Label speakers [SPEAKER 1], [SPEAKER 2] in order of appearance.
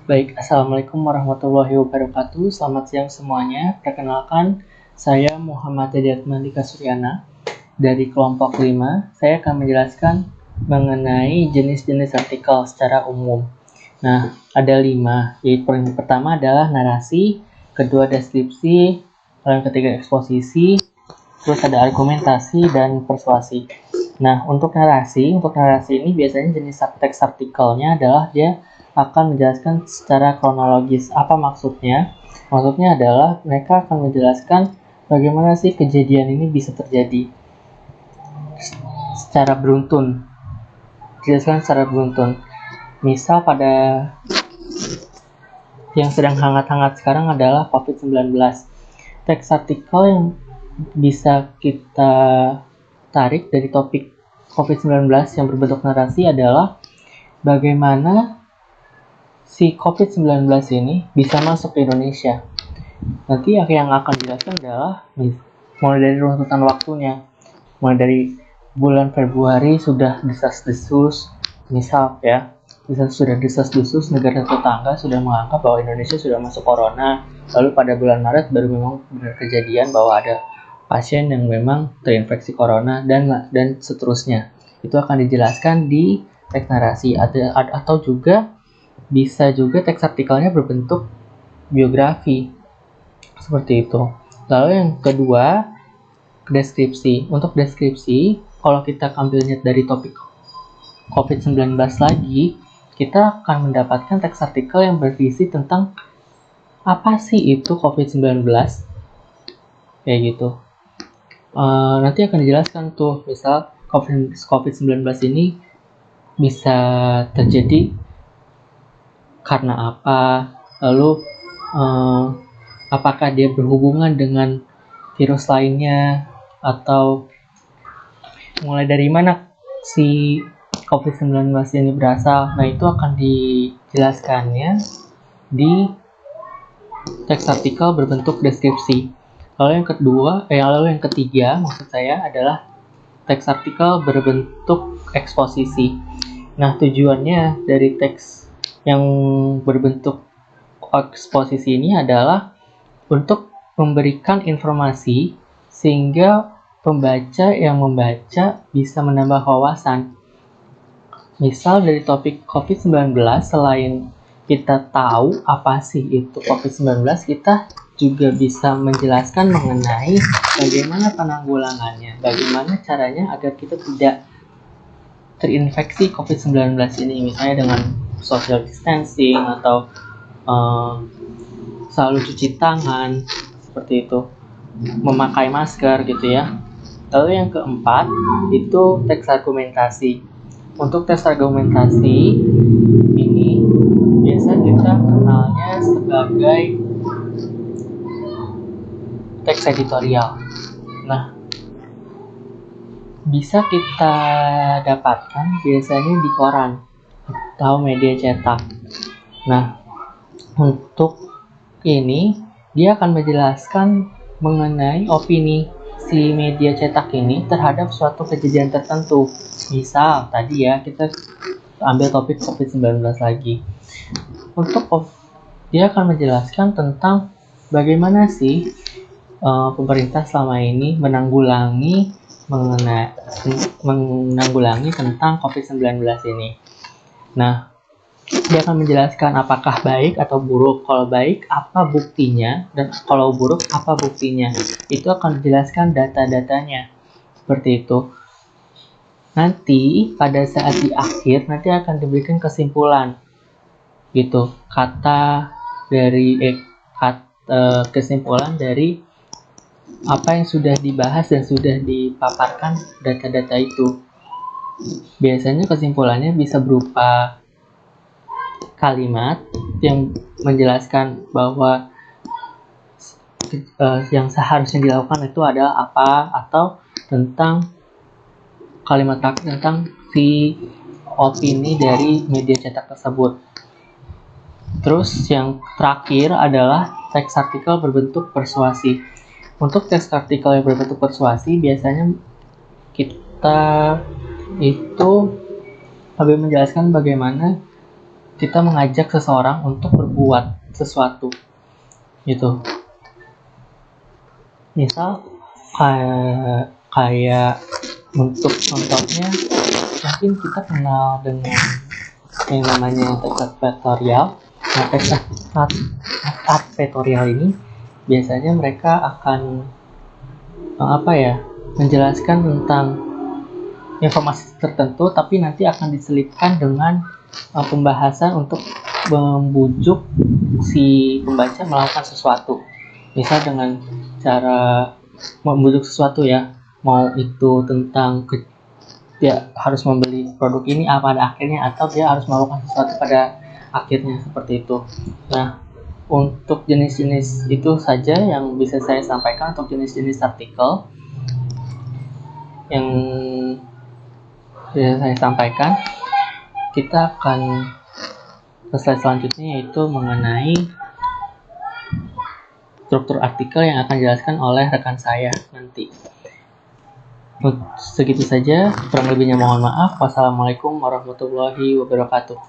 [SPEAKER 1] Baik, Assalamualaikum warahmatullahi wabarakatuh. Selamat siang semuanya. Perkenalkan, saya Muhammad Hidayat Mandika Suryana dari kelompok 5. Saya akan menjelaskan mengenai jenis-jenis artikel secara umum. Nah, ada 5, yaitu yang pertama adalah narasi, kedua deskripsi, yang ketiga eksposisi, terus ada argumentasi dan persuasi. Nah, untuk narasi ini biasanya jenis teks artikelnya adalah dia akan menjelaskan secara kronologis. Apa maksudnya? Maksudnya adalah mereka akan menjelaskan bagaimana sih kejadian ini bisa terjadi secara beruntun. Jelaskan secara beruntun. Misal pada yang sedang hangat-hangat sekarang adalah COVID-19. Teks artikel yang bisa kita tarik dari topik COVID-19 yang berbentuk narasi adalah bagaimana si COVID-19 ini bisa masuk ke Indonesia. Nanti yang akan dijelaskan adalah mulai dari runtutan waktunya. Mulai dari bulan Februari sudah desas-desus, misal ya, sudah desas-desus negara tetangga sudah menganggap bahwa Indonesia sudah masuk corona. Lalu pada bulan Maret baru memang benar kejadian bahwa ada pasien yang memang terinfeksi corona dan seterusnya. Itu akan dijelaskan di teks narasi atau juga bisa juga teks artikelnya berbentuk biografi seperti itu. Lalu yang kedua, deskripsi. Untuk deskripsi, kalau kita ambilnya dari topik COVID-19 lagi, kita akan mendapatkan teks artikel yang berisi tentang apa sih itu COVID-19, kayak gitu. Nanti akan dijelaskan tuh, misal COVID-19 ini bisa terjadi karena apa, lalu apakah dia berhubungan dengan virus lainnya, atau mulai dari mana si COVID-19 ini berasal. Nah, itu akan dijelaskannya di teks artikel berbentuk deskripsi. Lalu yang ketiga maksud saya adalah teks artikel berbentuk eksposisi. Nah, tujuannya dari teks yang berbentuk eksposisi ini adalah untuk memberikan informasi sehingga pembaca yang membaca bisa menambah wawasan. Misal dari topik COVID-19, selain kita tahu apa sih itu COVID-19, kita juga bisa menjelaskan mengenai bagaimana penanggulangannya, bagaimana caranya agar kita tidak terinfeksi COVID-19 ini, misalnya dengan social distancing atau selalu cuci tangan, seperti itu, memakai masker gitu ya. Lalu yang keempat itu teks argumentasi. Untuk teks argumentasi ini biasa kita kenalnya sebagai teks editorial. Nah, bisa kita dapatkan biasanya di koran atau media cetak. Nah, untuk ini dia akan menjelaskan mengenai opini si media cetak ini terhadap suatu kejadian tertentu. Misal tadi ya, kita ambil topik COVID-19 lagi. Dia akan menjelaskan tentang bagaimana sih pemerintah selama ini menanggulangi tentang COVID-19 ini. Nah, dia akan menjelaskan apakah baik atau buruk. Kalau baik, apa buktinya, dan kalau buruk, apa buktinya. Itu akan dijelaskan data-datanya. Seperti itu. Nanti, pada saat di akhir, nanti akan diberikan kesimpulan. Gitu. Kesimpulan dari apa yang sudah dibahas dan sudah dipaparkan data-data itu. Biasanya kesimpulannya bisa berupa kalimat yang menjelaskan bahwa yang seharusnya dilakukan itu adalah apa, atau tentang kalimat tentang si opini dari media cetak tersebut. Terus yang terakhir adalah teks artikel berbentuk persuasi. Untuk teks artikel yang berbentuk persuasi biasanya kita itu lebih menjelaskan bagaimana kita mengajak seseorang untuk berbuat sesuatu gitu. Misal kayak untuk contohnya, mungkin kita kenal dengan yang namanya teks advertorial. Nah, teks advertorial ini biasanya mereka akan menjelaskan tentang informasi tertentu, tapi nanti akan diselipkan dengan pembahasan untuk membujuk si pembaca melakukan sesuatu. Misal dengan cara membujuk sesuatu ya, mau itu tentang dia harus membeli produk ini pada akhirnya, atau dia harus melakukan sesuatu pada akhirnya, seperti itu. Nah, untuk jenis-jenis itu saja yang bisa saya sampaikan untuk jenis-jenis artikel yang bisa saya sampaikan. Kita akan ke slide selanjutnya, yaitu mengenai struktur artikel yang akan dijelaskan oleh rekan saya nanti. Segitu saja, kurang lebihnya mohon maaf. Wassalamualaikum warahmatullahi wabarakatuh.